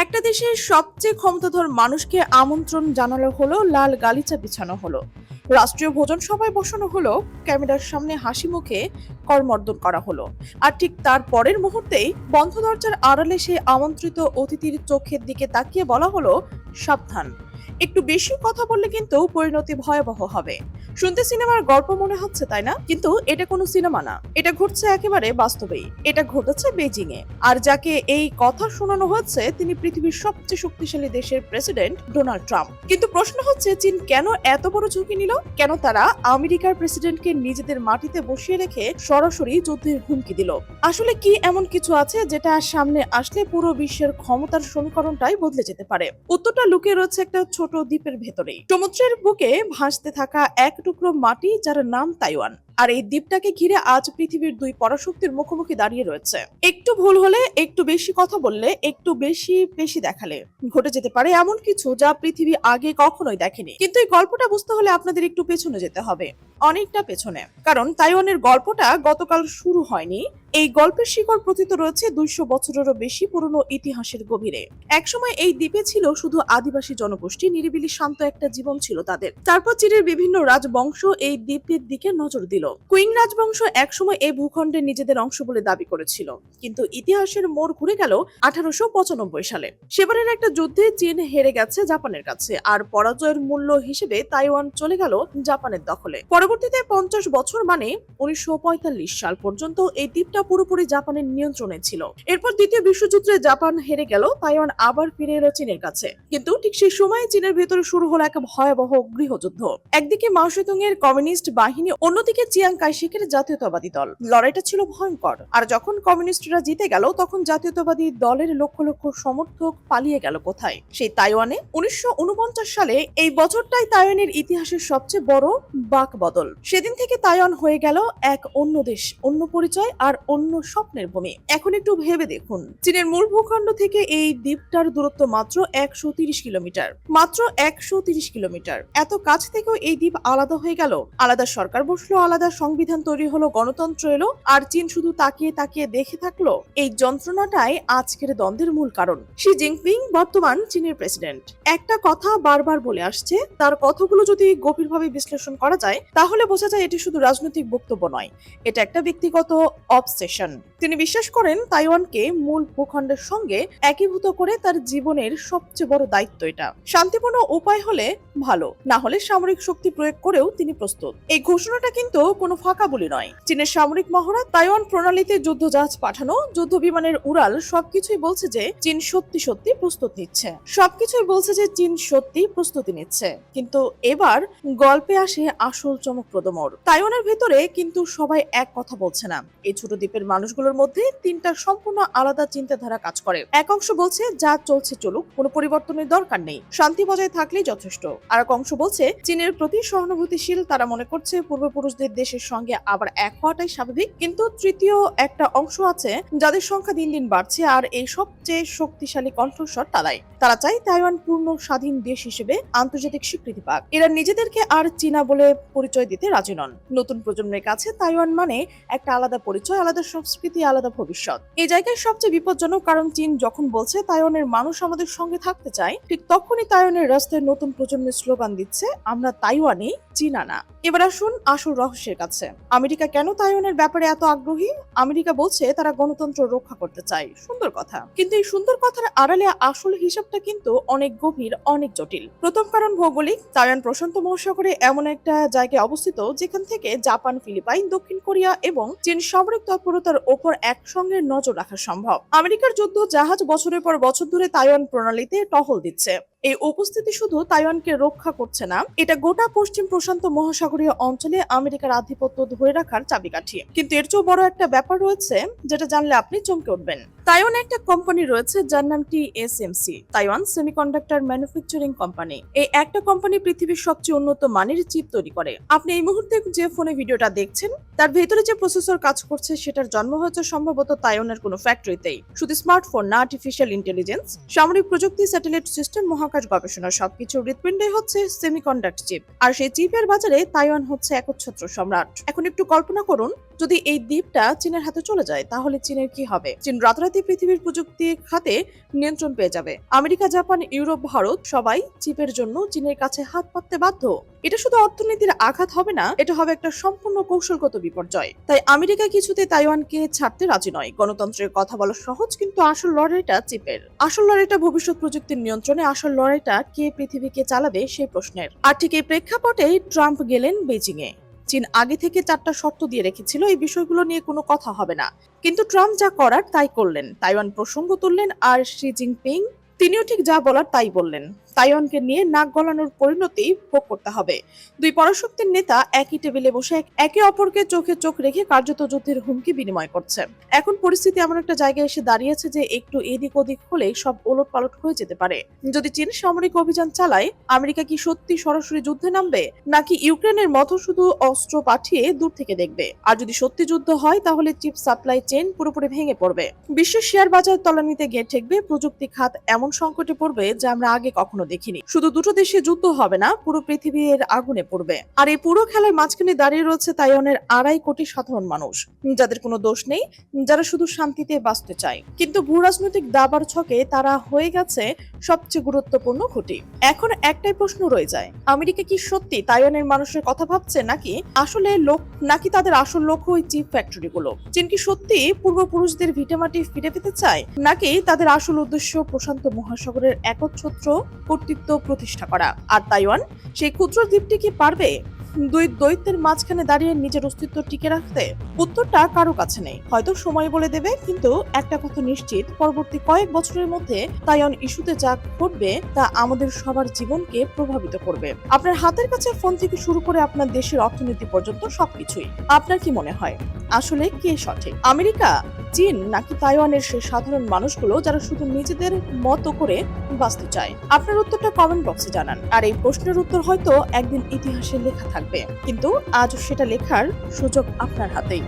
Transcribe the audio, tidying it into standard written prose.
একটা দেশের সবচেয়ে ক্ষমতাধর মানুষকে আমন্ত্রণ জানানো হলো, লাল গালিচা বিছানো হলো, রাষ্ট্রীয় ভোজন সভায় বসানো হলো, ক্যামেরার সামনে হাসি মুখে করমর্দন করা হলো। আর ঠিক তার পরের মুহূর্তেই বন্ধ দরজার আড়ালে সেই আমন্ত্রিত অতিথির চোখের দিকে তাকিয়ে বলা হলো, সাবধান, একটু বেশি কথা বললে কিন্তু পরিণতি ভয়াবহ হবে। শুনতে সিনেমার গল্প মনে হচ্ছে, তাই না? কিন্তু এটা কোনো সিনেমা না, এটা ঘটছে একেবারে বাস্তবেই। এটা ঘটেছে বেজিং এ। আর যাকে এই কথা শোনানো হচ্ছে তিনি পৃথিবীর সবচেয়ে শক্তিশালী দেশের প্রেসিডেন্ট ডোনাল্ড ট্রাম্প। কিন্তু প্রশ্ন হচ্ছে, চীন কেন এত বড় ঝুঁকি নিল? কেন তারা আমেরিকার প্রেসিডেন্টকে নিজেদের মাটিতে বসিয়ে রেখে সরাসরি যুদ্ধের হুমকি দিল? আসলে কি এমন কিছু আছে যেটা সামনে আসলে পুরো বিশ্বের ক্ষমতার সমীকরণটাই বদলে যেতে পারে? উত্তরটা লুকিয়ে রয়েছে একটা ছোট দ্বীপের ভেতরেই, সমুদ্রের বুকে ভাসতে থাকা এক টুকরো মাটি যার নাম তাইওয়ান। আর এই দ্বীপটাকে ঘিরে আজ পৃথিবীর দুই পরাশক্তির মুখোমুখি দাঁড়িয়ে রয়েছে। একটু ভুল হলে, একটু বেশি কথা বললে, একটু বেশি বেশি দেখালে ঘটে যেতে পারে এমন কিছু যা পৃথিবী আগে কখনোই দেখেনি। কিন্তু এই গল্পটা বুঝতে হলে আপনাদের একটু পেছনে যেতে হবে, অনেকটা পেছনে। কারণ তাইওয়ানের গল্পটা গতকাল শুরু হয়নি। এই গল্পের শিকড় প্রথিত রয়েছে 200 বছরেরও বেশি পুরনো ইতিহাসের গভীরে। একসময় এই দ্বীপে ছিল শুধু আদিবাসী জনগোষ্ঠী, নিরিবিলি শান্ত একটা জীবন ছিল তাদের। তারপর চীনের বিভিন্ন রাজবংশ এই দ্বীপের দিকে নজর দিল। কুইং রাজবংশ একসময় এই ভূখণ্ডের নিজেদের অংশ বলে দাবি করেছিল। কিন্তু ইতিহাসের মোড় ঘুরে গেল 1895 সালে। সেবারের একটা যুদ্ধে চীন হেরে গেছে জাপানের কাছে, আর পরাজয়ের মূল্য হিসেবে তাইওয়ান চলে গেল জাপানের দখলে। পরবর্তীতে 50 বছর মানে 1945 সাল পর্যন্ত এই দ্বীপটা পুরোপুরি জাপানের নিয়ন্ত্রণে ছিল। এরপর দ্বিতীয় বিশ্বযুদ্ধে জাপান হেরে গেল, তাইওয়ান আবার ফিরে এলো চীনের কাছে। কিন্তু ঠিক সেই সময় চীনের ভেতরে শুরু হলো এক ভয়াবহ গৃহযুদ্ধ। একদিকে মাও সেতুং এর কমিউনিস্ট বাহিনী, অন্যদিকে চিয়াং কাই-শেকের জাতীয়তাবাদী দল। লড়াইটা ছিল ভয়ঙ্কর। আর যখন কমিউনিস্টরা জিতে গেল, তখন জাতীয়তাবাদী দলের লক্ষ লক্ষ সমর্থক পালিয়ে গেল কোথায়? সেই তাইওয়ানে। 1949 সালে, এই বছরটাই তাইওয়ানের ইতিহাসের সবচেয়ে বড় বাকবদল। সেদিন থেকে তাইওয়ান হয়ে গেল এক অন্য দেশ, অন্য পরিচয় আর অন্য স্বপ্নের ভূমি। এখন একটু ভেবে দেখুন, চীনের মূল ভূখণ্ড থেকে এই দ্বীপটার দূরত্ব মাত্র 130 কিলোমিটার। মাত্র 130 কিলোমিটার। এত কাছ থেকেও এই দ্বীপ আলাদা হয়ে গেল। আলাদা সরকার বসলো, আলাদা সংবিধান তৈরি হলো, গণতন্ত্র এলো, আর চীন শুধু তাকিয়ে তাকিয়ে দেখে থাকলো। এই যন্ত্রণাটাই আজকের দ্বন্দ্বের মূল কারণ। শি জিনপিং বর্তমান চীনের প্রেসিডেন্ট একটা কথা বারবার বলে আসছে। তার কথাগুলো যদি গভীরভাবে বিশ্লেষণ করা যায়, তাহলে বোঝা যায় এটি শুধু রাজনৈতিক বক্তব্য নয়, এটা একটা ব্যক্তিগত অবসেশন। তিনি বিশ্বাস করেন তাইওয়ানকে মূল ভূখণ্ডের সঙ্গে একীভূত করে তার জীবনের সবচেয়ে বড় দায়িত্ব এটা। শান্তিপূর্ণ উপায় হলে ভালো, না হলে সামরিক শক্তি প্রয়োগ করেও তিনি প্রস্তুত। এই ঘোষণাটা কিন্তু কোনো ফাঁকা বলি নয়। চীনের সামরিক মহড়া, তাইওয়ান প্রণালীতে যুদ্ধজাহাজ পাঠানো, যুদ্ধ বিমানের উড়াল, সবকিছুই বলছে যে চীন সত্যি সত্যি প্রস্তুত নিচ্ছে। সবকিছুই বলছে যে চীন সত্যি প্রস্তুতি নিচ্ছে। কিন্তু এবার গল্পে আসে আসল চমকপ্রদ মোড়। তাইওয়ানের ভেতরে কিন্তু সবাই এক কথা বলছে না। এই ছোট দ্বীপের মানুষগুলোর মধ্যে তিনটা সম্পূর্ণ আলাদা চিন্তাধারা কাজ করে। এক অংশ বলছে যা চলছে চলুক, কোনো পরিবর্তনের দরকার নেই, শান্তি বজায় থাকলেই যথেষ্ট। আর এক অংশ বলছে চীনের প্রতি সহানুভূতিশীল, তারা মনে করছে পূর্বপুরুষদের দেশের সঙ্গে আবার এক হওয়াটাই স্বাভাবিক। কিন্তু তৃতীয় একটা অংশ আছে যাদের সংখ্যা দিন দিন বাড়ছে, আর এই সবচেয়ে শক্তিশালী কণ্ঠস্বর তারাই। তারা চায় তাইওয়ান পূর্ণ স্বাধীন দেশ হিসেবে আন্তর্জাতিক স্বীকৃতি পাক। এরা নিজেদেরকে আর চীনা বলে পরিচয় দিতে রাজি নন। নতুন প্রজন্মের কাছে তাইওয়ান মানে একটা আলাদা পরিচয়, আলাদা সংস্কৃতি, আলাদা ভবিষ্যৎ। এই জায়গায় সবচেয়ে বিপজ্জনক, কারণ চীন যখন বলছে তাইওয়ানের মানুষ আমাদের সঙ্গে থাকতে চায়, ঠিক তখনই তাইওয়ানের রাস্তায় নতুন প্রজন্মের স্লোগান দিচ্ছে, আমরা তাইওয়ানি, চীনা না। এবার আসুন আসল রহস্যের কাছে। আমেরিকা কেন তাইওয়ানের ব্যাপারে এত আগ্রহী? আমেরিকা বলছে তারা গণতন্ত্র রক্ষা করতে চায়। সুন্দর কথা, কিন্তু এই সুন্দর কথার আড়ালে আসল হিসাবটা কিন্তু অনেক গভীর, অনেক জটিল। প্রথম কারণ ভৌগোলিক। তাইওয়ান প্রশান্ত মহাসাগরে এমন একটা জায়গায় অবস্থিত যেখান থেকে জাপান, ফিলিপাইন, দক্ষিণ কোরিয়া এবং চীন সামরিক তৎপরতার ওপর একসঙ্গে নজর রাখা সম্ভব। আমেরিকার যুদ্ধ জাহাজ বছরের পর বছর ধরে তাইওয়ান প্রণালীতে টহল দিচ্ছে। এই উপস্থিতি শুধু তাইওয়ানকে রক্ষা করছে না, এটা গোটা পশ্চিম প্রশান্ত মহাসাগরীয় অঞ্চলে আমেরিকার আধিপত্য ধরে রাখার চাবিকাঠি। কিন্তু এর চেয়েও বড় একটা ব্যাপার রয়েছে, যেটা জানলে আপনি চমকে উঠবেন। তাইওয়ানে একটা কোম্পানি রয়েছে যার নাম TSMC, Taiwan semiconductor manufacturing company. এই একটা কোম্পানি পৃথিবীর সবচেয়ে উন্নত মানের চিপ তৈরি করে। আপনি এই মুহূর্তে যে ফোনে ভিডিওটা দেখছেন, তার ভেতরে যে প্রসেসর কাজ করছে সেটার জন্ম হয়েছে সম্ভবত তাইওয়ানের কোনো ফ্যাক্টরিতেই। শুধু স্মার্টফোন না, আর্টিফিশিয়াল ইন্টেলিজেন্স, সামরিক প্রযুক্তি, স্যাটেলাইট সিস্টেম, মহাকাশ গবেষণা, সবকিছুর হৃৎপিণ্ডই হচ্ছে সেমিকন্ডাক্টর চিপ। আর সেই চিপের বাজারে তাইওয়ান হচ্ছে একচ্ছত্র সম্রাট। এখন একটু কল্পনা করুন, যদি এই দ্বীপটা চীনের হাতে চলে যায় তাহলে চীনের কি হবে? চীন রাতারাতি পৃথিবীর প্রযুক্তি খাতে নিয়ন্ত্রণ পেয়ে যাবে। আমেরিকা, জাপান, ইউরোপ, ভারত সবাই চিপের জন্য চীনের কাছে হাত পাততে বাধ্য। এটা শুধু অর্থনীতির আঘাত হবে না, এটা হবে একটা সম্পূর্ণ কৌশলগত বিপর্যয়। তাই আমেরিকা কিছুতে তাইওয়ানকে ছাড়তে রাজি নয়। গণতন্ত্রের কথা বলা সহজ, কিন্তু আসল লড়াইটা চিপের। আসল লড়াইটা ভবিষ্যৎ প্রযুক্তির নিয়ন্ত্রণে, আসল লড়াইটা কে পৃথিবীকে চালাবে সেই প্রশ্নের। আর ঠিক এই প্রেক্ষাপটেই ট্রাম্প গেলেন বেজিং এ। চীন আগে থেকে 4টা শর্ত দিয়ে রেখেছিল, এই বিষয়গুলো নিয়ে কোনো কথা হবে না। কিন্তু ট্রাম্প যা করার তাই করলেন। তাইওয়ান প্রসঙ্গ তুললেন, আর শি জিনপিং তিনিও ঠিক যা বলার তাই বললেন। তাইওয়ানকে নিয়ে নাক গলানোর পরিণতি ভোগ করতে হবে। দুই পরাশক্তির নেতা একই টেবিলে বসে একে অপরকে চোখে চোখ রেখে কার্যত যুদ্ধের হুমকি বিনিময় করছে। এখন পরিস্থিতি এমন একটা জায়গায় এসে দাঁড়িয়েছে যে একটু এদিক ওদিক হলেই সব ওলটপালট হয়ে যেতে পারে। যদি চীন সামরিক অভিযান চালায়, আমেরিকা কি সত্যি সরাসরি যুদ্ধে নামবে, নাকি ইউক্রেনের মতো শুধু অস্ত্র পাঠিয়ে দূর থেকে দেখবে? আর যদি সত্যি যুদ্ধ হয় তাহলে চিপ সাপ্লাই চেইন পুরোপুরি ভেঙে পড়বে, বিশ্বের শেয়ার বাজার তলানিতে গিয়ে ঠেকবে, প্রযুক্তি খাত এমন সংকটে পড়বে যা আমরা আগে কখনো দেখিনি। শুধু দুটো দেশে যুদ্ধ হবে না, পুরো পৃথিবী এর আগুনে পড়বে। আর এই পুরো খেলার মাঝখানে দাঁড়িয়ে রয়েছে তাইওয়ানের 2.5 কোটি সাধারণ মানুষ, যাদের কোনো দোষ নেই, যারা শুধু শান্তিতে বাঁচতে চায়। কিন্তু ভূরাজনৈতিক দাবার ছকে তারা হয়ে গেছে সবচেয়ে গুরুত্বপূর্ণ খুঁটি। এখন একটাই প্রশ্ন রয়ে যায়, আমেরিকা কি সত্যি তাইওয়ানের মানুষের কথা ভাবছে, নাকি তাদের আসল লক্ষ্য ওই চিপ ফ্যাক্টরি গুলো? চীন কি সত্যি পূর্বপুরুষদের ভিটেমাটি ফিরে পেতে চায়, নাকি তাদের আসল উদ্দেশ্য প্রশান্ত মহাসাগরের একচ্ছত্র কর্তৃত্ব প্রতিষ্ঠা করা? আর তাইওয়ান সেই ক্ষুদ্র দ্বীপটি কি পারবে দুই দৈত্যের মাঝখানে দাঁড়িয়ে নিজের অস্তিত্ব টিকে রাখতে? উত্তরটা কারো কাছে নেই, হয়তো সময় বলে দেবে। কিন্তু একটা কথা নিশ্চিত, পরবর্তী কয়েক বছরের মধ্যে তাইওয়ান ইস্যুতে যা ঘটবে তা আমাদের সবার জীবনকে প্রভাবিত করবে। আপনার হাতের কাছে ফোন থেকে শুরু করে আপনার দেশের অর্থনীতি পর্যন্ত সবকিছুই। আপনার কি মনে হয়, আসলে কে সঠিক, আমেরিকা, চীন, নাকি তাইওয়ানের সেই সাধারণ মানুষগুলো যারা শুধু নিজেদের মতো করে বাঁচতে চায়? আপনার উত্তরটা কমেন্ট বক্সে জানান। আর এই প্রশ্নের উত্তর হয়তো একদিন ইতিহাসে লেখা থাকবে, কিন্তু আজ সেটা লেখার সুযোগ আপনার হাতেই।